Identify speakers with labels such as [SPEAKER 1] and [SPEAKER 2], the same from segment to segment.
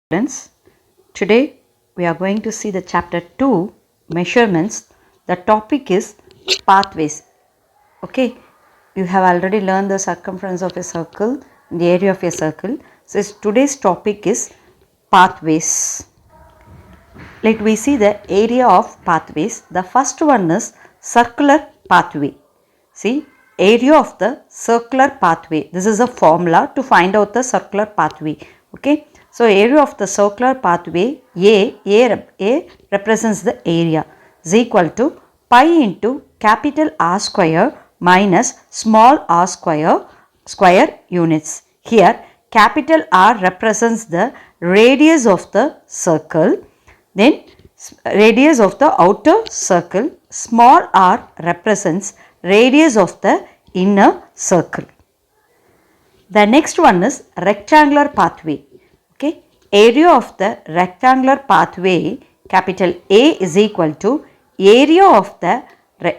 [SPEAKER 1] Students, today we are going to see the chapter 2 measurements. The topic is pathways. Okay, you have already learned the circumference of a circle, the area of a circle. So today's topic is pathways. Let we see the area of pathways. The first one is circular pathway. See, area of the circular pathway. This is a formula to find out the circular pathway. Okay. So, area of the circular pathway A represents the area is equal to pi into capital R square minus small r square units. Here capital R represents the radius of the circle, then radius of the outer circle, small r represents radius of the inner circle. The next one is rectangular pathway. Okay, area of the rectangular pathway, capital A is equal to area of the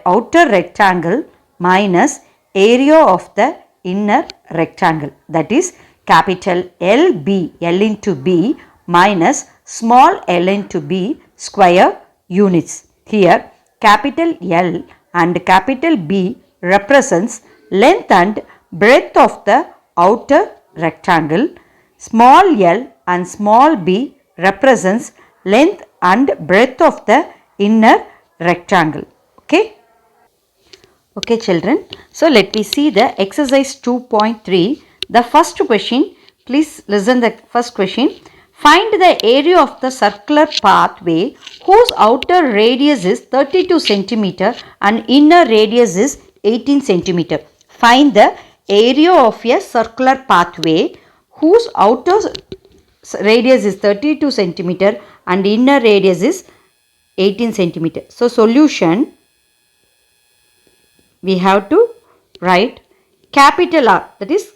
[SPEAKER 1] outer rectangle minus area of the inner rectangle, that is capital LB, L into B minus small l into b square units. Here capital L and capital B represents length and breadth of the outer rectangle. Small l and small b represents length and breadth of the inner rectangle. Okay. Okay children. So let me see the exercise 2.3. The first question, please listen the first question. Find the area of the circular pathway whose outer radius is 32 cm and inner radius is 18 cm. Find the area of a circular pathway whose outer radius is 32 cm and inner radius is 18 cm. So, solution, we have to write capital R, that is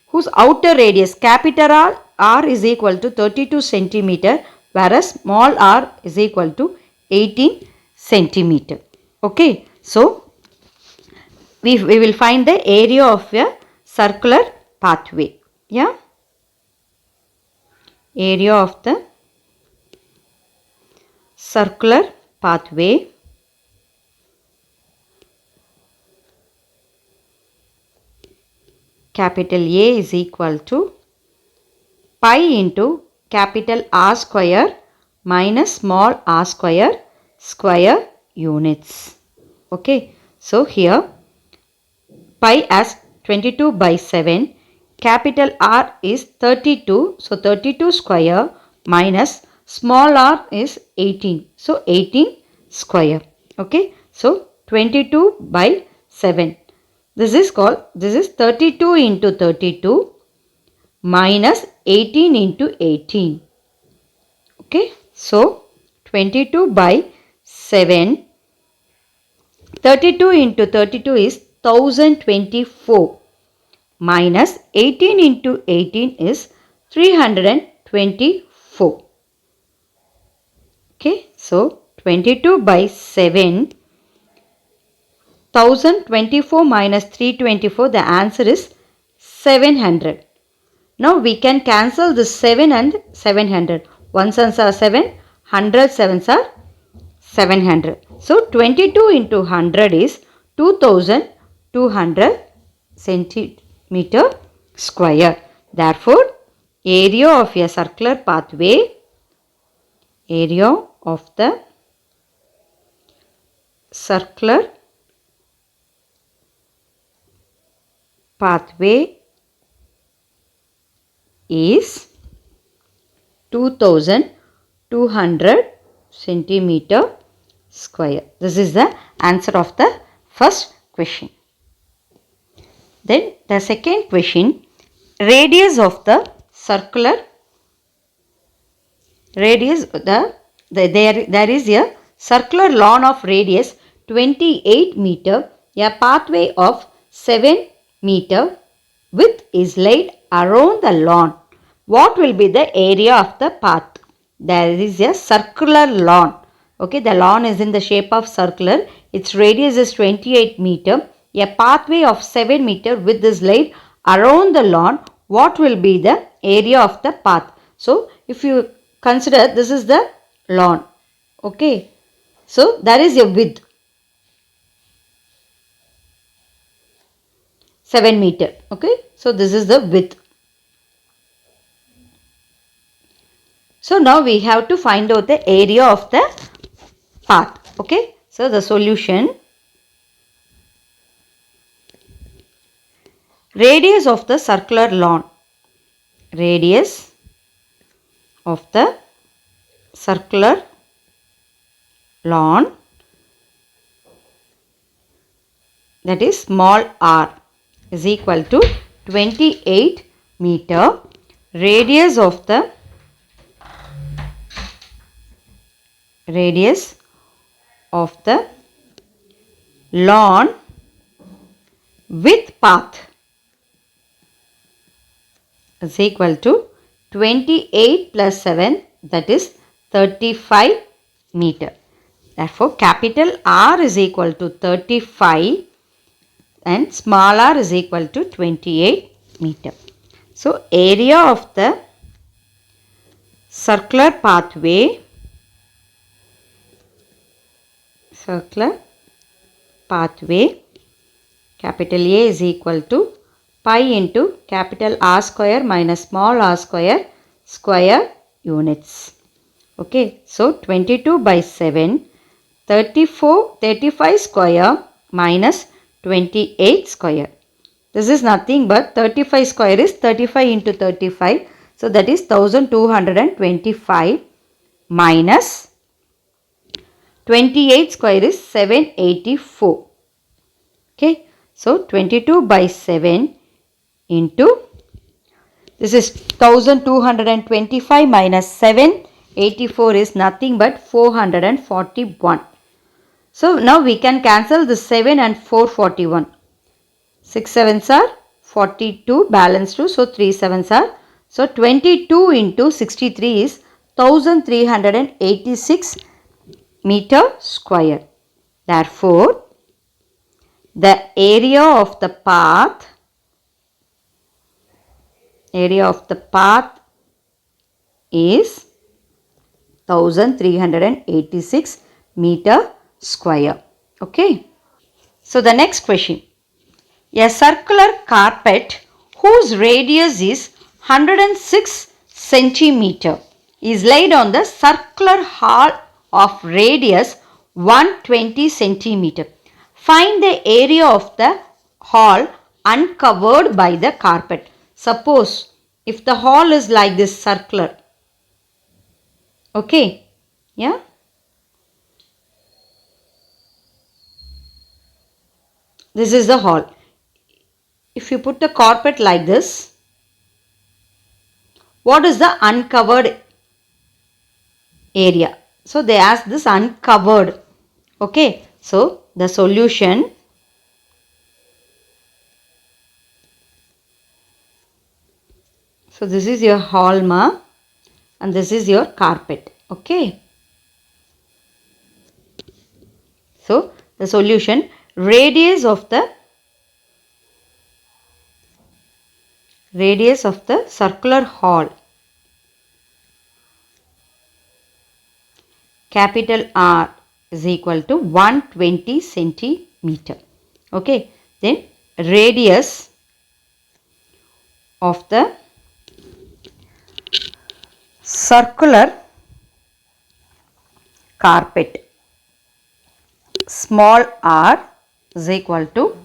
[SPEAKER 1] whose outer radius, capital R is equal to 32 cm whereas small r is equal to 18 cm. Okay. So, we will find the area of a circular pathway. Yeah. Area of the circular pathway capital A is equal to pi into capital R square minus small r square units. Okay. So, here pi as 22 by 7, capital R is 32, so 32 square minus small r is 18, so 18 square. Okay. So, 22 by 7. This is 32 into 32 minus 18 into 18. Okay. So, 22 by 7. 32 into 32 is 1024 minus 18 into 18 is 324. Okay. So, 22 by 7. 1024 minus 324, the answer is 700. Now, we can cancel this 7 and 700. 1 sevens are 7, 100 sevens are 700. So, 22 into 100 is 2200 centimeter square. Therefore, area of a circular pathway, area of the circular pathway is 2200 centimeter square. This is the answer of the first question. Then the second question, radius of the circular radius, there is a circular lawn of radius 28 meter, a pathway of 7 meter width is laid around the lawn. What will be the area of the path? There is a circular lawn. Okay, the lawn is in the shape of circular. Its radius is 28 meter. A pathway of 7 meter width is laid around the lawn. What will be the area of the path? So, if you consider this is the lawn. Okay. So there is a width 7 meter. Okay. So this is the width. So now we have to find out the area of the path. Okay. So the solution, radius of the circular lawn. Radius of the circular lawn, that is small r, is equal to 28 meter. Radius of the lawn with path is equal to 28 plus 7, that is 35 meter. Therefore, capital R is equal to 35 and small r is equal to 28 meter. So, area of the circular pathway capital A is equal to pi into capital R square minus small r square units. Okay, so 22 by 7, 35 square minus 28 square. This is nothing but 35 square is 35 into 35. So that is 1225 minus 28 square is 784. Okay. So 22 by 7 into, this is 1225 minus 784 is nothing but 441. So now we can cancel the 7 and 441. 6 sevens are 42, balance 2, so 3 sevens are. So 22 into 63 is 1386 meter square. Therefore, the area of the path is 1386 meter square. Okay. So the next question. A circular carpet whose radius is 106 centimeter is laid on the circular hall of radius 120 centimeter. Find the area of the hall uncovered by the carpet. Suppose if the hall is like this circular. Okay. Yeah. This is the hall. If you put the carpet like this, what is the uncovered area? So they ask this uncovered. Okay. So the solution, so this is your hall and this is your carpet. Okay. So the solution, radius of the circular hall, capital R, is equal to 120 centimeter. Okay. Then radius of the circular carpet, small r, is equal to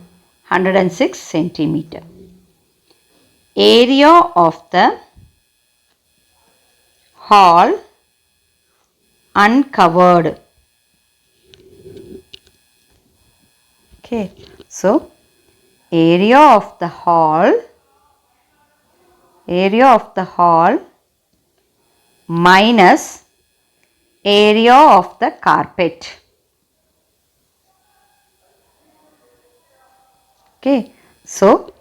[SPEAKER 1] 106 centimeter. Area of the hall uncovered. Okay. So area of the hall minus area of the carpet. Okay. So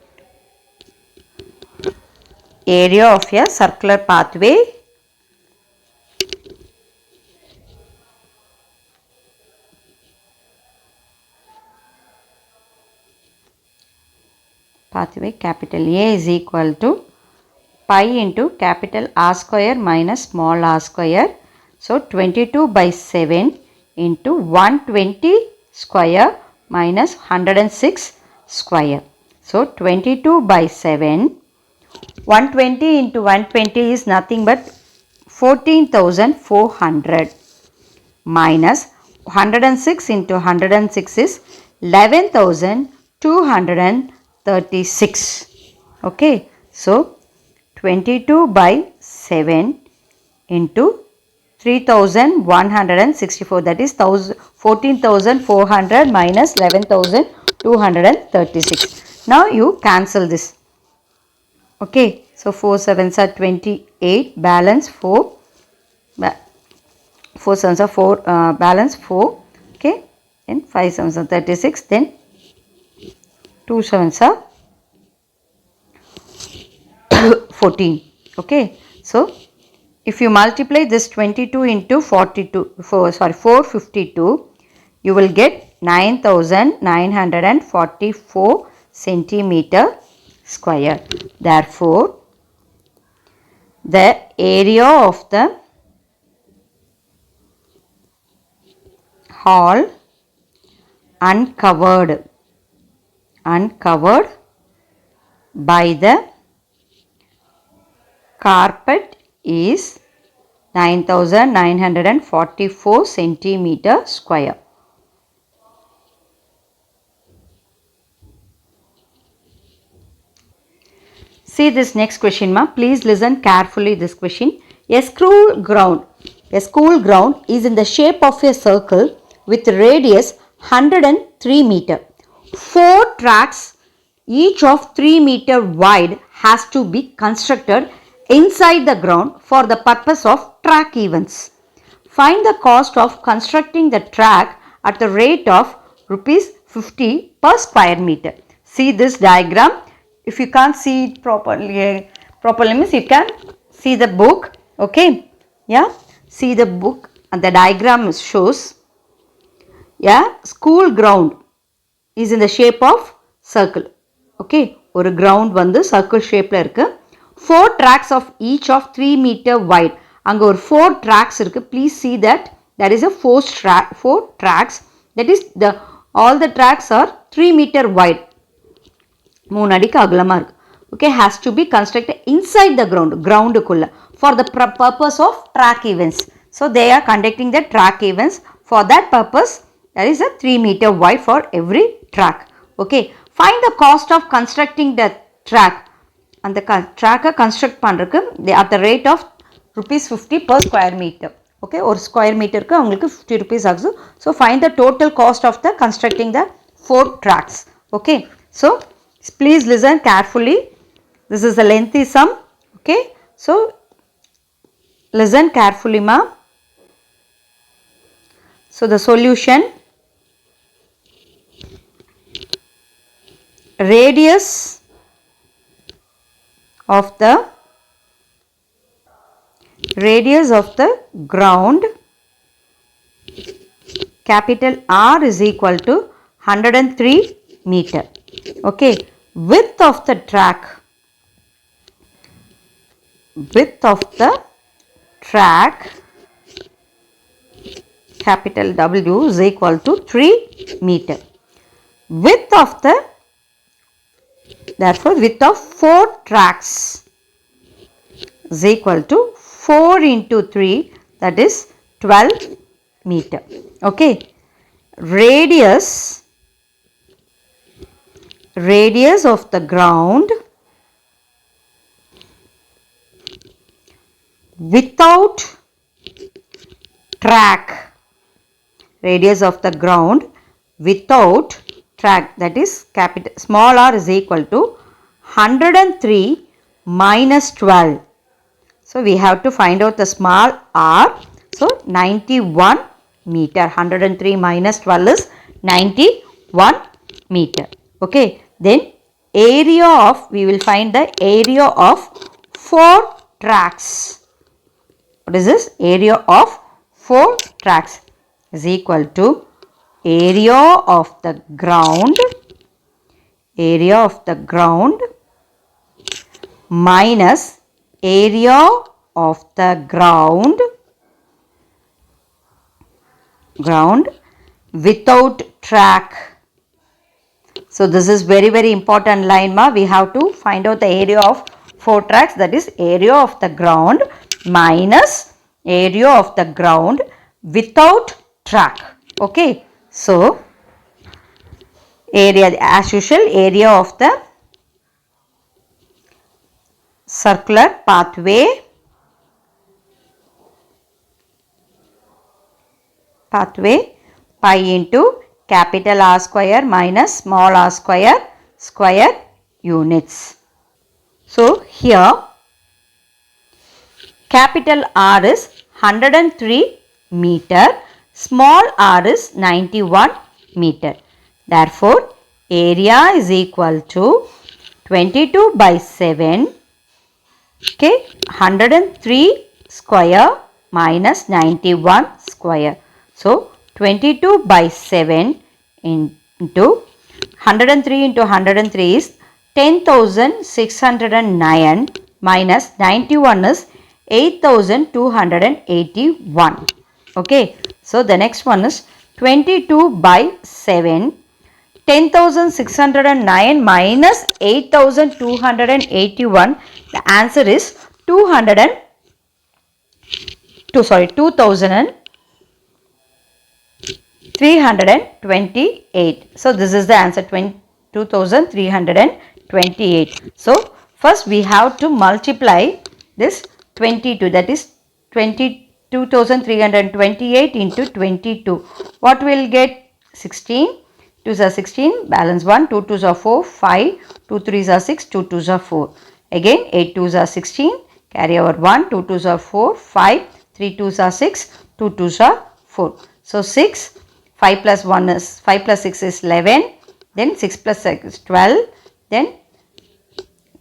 [SPEAKER 1] area of a circular pathway capital A is equal to pi into capital R square minus small r square. So 22 by 7 into 120 square minus 106 square. So 22 by 7, 120 into 120 is nothing but 14,400 minus 106 into 106 is 11,236. Okay, so 22 by 7 into 3,164, that is 14,400 minus 11,236. Now you cancel this. Okay, so 4 sevens are 28, balance 4, 4 sevens are 4, balance 4, okay, then 5 sevens are 36, then 2 sevens are 14. Okay, so if you multiply this 22 into 452, you will get 9,944 centimeter square. Therefore, the area of the hall uncovered by the carpet is 9,944 centimeter square. See this next question, ma. Please listen carefully this question. A school ground is in the shape of a circle with radius 103 meter. 4 tracks, each of 3 meter wide, has to be constructed inside the ground for the purpose of track events. Find the cost of constructing the track at the rate of rupees 50 per square meter. See this diagram. If you can't see it properly means you can see the book. Okay, yeah, see the book and the diagram shows, yeah, school ground is in the shape of circle. Okay, or ground வந்து circle shape la irukku. 4 tracks of each of 3 meter wide. அங்க ஒரு 4 tracks இருக்கு. Please see that there is a 4 tracks. That is all the tracks are 3 meter wide. 3 அடிக்கு அகலமா இருக்கு. Okay, has to be constructed inside the ground குள்ள for the purpose of track events. So they are conducting the track events. For that purpose, there is a 3 meter wide for every track. Okay, find the cost of constructing the track. And the track construct பண்றதுக்கு at the rate of rupees 50 per square meter. Okay, ஒரு square meter க்கு உங்களுக்கு 50 rupees ஆகுது. So find the total cost of the constructing the 4 tracks. Okay, so please listen carefully. This is a lengthy sum. Okay, so listen carefully, ma. So the solution: radius of the ground, capital R, is equal to 103 meter. Okay, width of the track, capital W, is equal to 3 meter. Width of 4 tracks is equal to 4 into 3, that is 12 meter. Okay, radius of the ground without track, that is capital small r, is equal to 103 minus 12. So we have to find out the small r. So 91 meter. 103 minus 12 is 91 meter. Okay, then area of, we will find the area of 4 tracks. What is this? Area of 4 tracks is equal to area of the ground minus area of the ground without track. So this is very important line ma. We have to find out the area of 4 tracks, that is area of the ground minus area of the ground without track. Okay. So area, as usual, area of the circular pathway pi into capital R square minus small r square units. So here capital R is 103 meter, small r is 91 meter. Therefore, area is equal to 22 by 7, okay, 103 square minus 91 square. So, 22 by 7 into 103 into 103 is 10,609 minus 91 is 8,281. Okay. So, the next one is 22 by 7. 10,609 minus 8,281. The answer is 2,328. So this is the answer, 2,328. So first we have to multiply this 22, that is 22,328 into 22. What will get? 16. 2s are 16, balance 1, 2 2s are 4, 5, 2 3s are 6, 2 2s are 4. Again 8 2s are 16, carry over 1, 2 2s are 4, 5, 3 2s are 6, 2 2s are 4. So 6, 5 plus 1 is 5 plus 6 is 11, then 6 plus 6 is 12, then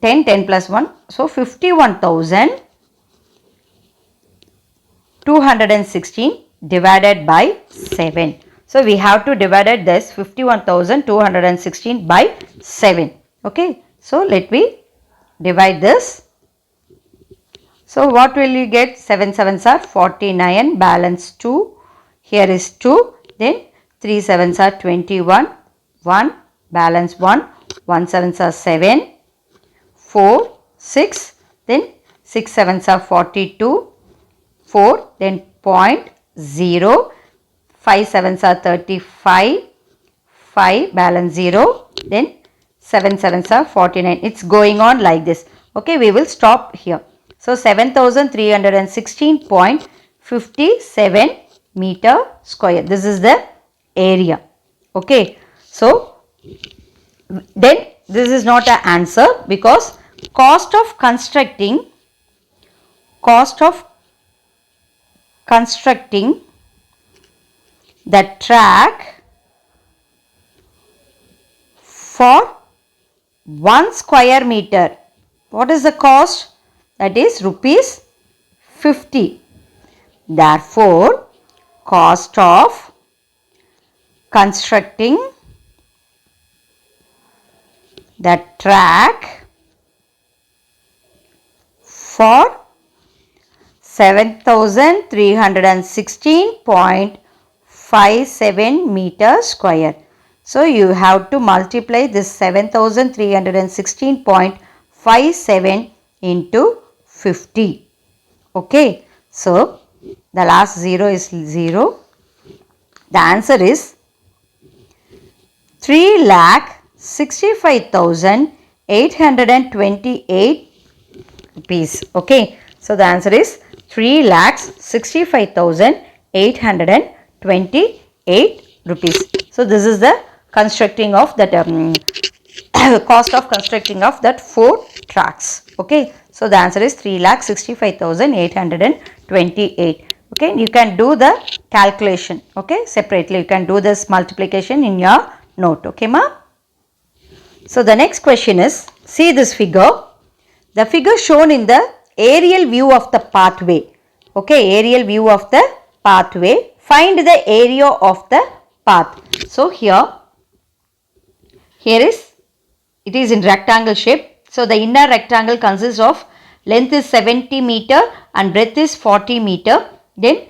[SPEAKER 1] 10, 10 plus 1. So 51,216 divided by 7. So we have to divide this 51,216 by 7. Okay. So let me divide this. So what will you get? 7 7s are 49, balance 2. Here is 2. Then 3 7s are 21, 1, balance 1. 1 7s are 7, 4, 6. Then 6 7s are 42, 4, then 0.0. 5 7s are 35, 5, balance 0, then 7 7s are 49. It's going on like this. Okay, we will stop here. So 7,316.57 meter square. This is the area. Okay, so then this is not an answer because cost of constructing the track for 1 square meter. What is the cost? That is rupees 50. Therefore, cost of constructing the track for 7,316.57 meter square. So you have to multiply this 7,316.57 into 50. Okay. So the last 0 is 0. The answer is 3,65,828 rupees. Okay. So the answer is 3,65,828 rupees. So this is the constructing of that cost of constructing of that 4 tracks. Okay. So the answer is 3,65,828. Okay. You can do the calculation. Okay. Separately you can do this multiplication in your note. Okay ma. So the next question is, see this figure. The figure shown in the aerial view of the pathway. Okay, aerial view of the pathway. Find the area of the path. So here it is in rectangle shape. So the inner rectangle consists of length is 70 meter and breadth is 40 meter. Then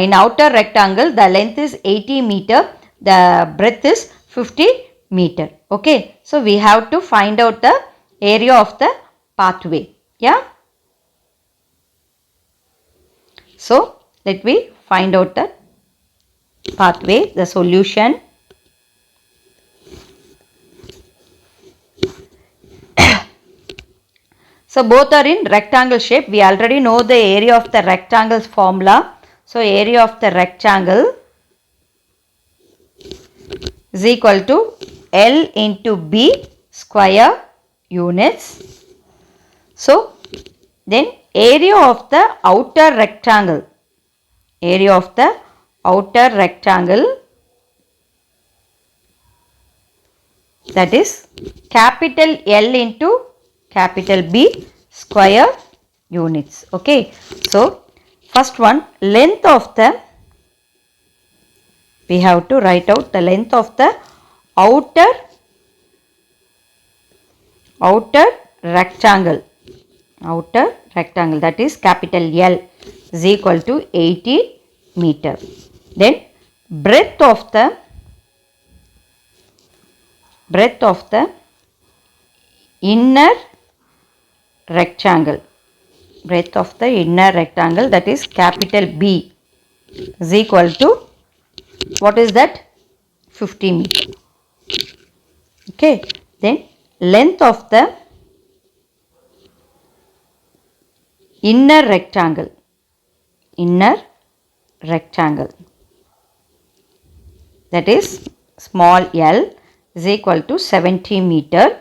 [SPEAKER 1] in outer rectangle the length is 80 meter, the breadth is 50 meter. Okay, so we have to find out the area of the pathway. Yeah. So let me find out the pathway, the solution. So both are in rectangle shape. We already know the area of the rectangle's formula. So area of the rectangle is equal to L into B square units. So then area of the outer rectangle, area of the outer rectangle, that is capital L into capital B square units. Okay, so first one, length of the, we have to write out the length of the outer rectangle, that is capital L is equal to 80 meter. Then breadth of the inner rectangle, that is capital B is equal to, what is that, 50 meter. Okay, then length of the inner rectangle, that is small l is equal to 70 meter.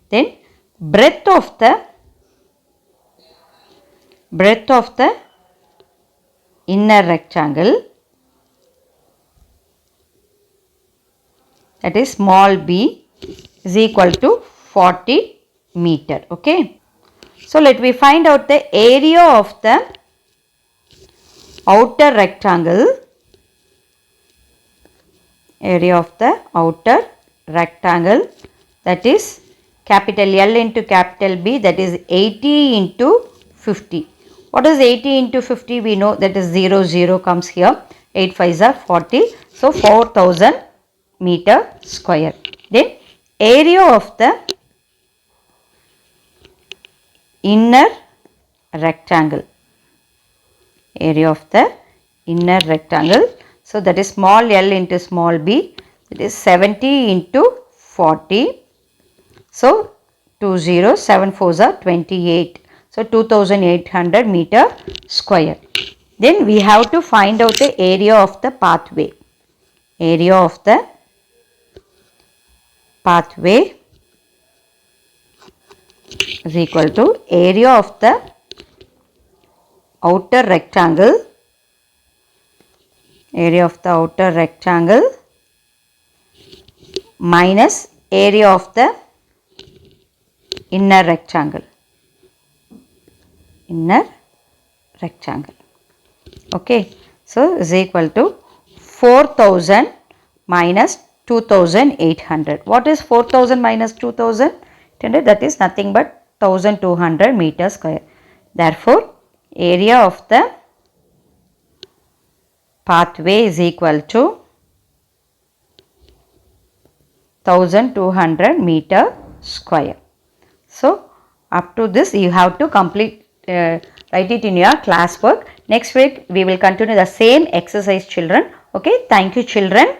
[SPEAKER 1] Then breadth of the inner rectangle, that is small b is equal to 40 meter. Okay, so let me find out the area of the outer rectangle, that is capital L into capital B, that is 80 into 50. What is 80 into 50? We know that is 0 comes here. 8 5s are 40. So 4000 meter square. Then area of the inner rectangle, so that is small l into small b, that is 70 into 40. So 2 zeros, 7 4s are 28. So 2800 meter square. Then we have to find out the area of the pathway. Area of the pathway is equal to area of the outer rectangle, minus area of the inner rectangle. Okay, so is equal to 4000 minus 2800. What is 4000 minus 2800? That is nothing but 1200 meter square. Therefore, area of the pathway is equal to 1200 meter square. So, up to this you have to complete, write it in your class work. Next week we will continue the same exercise, children. Okay, thank you, children.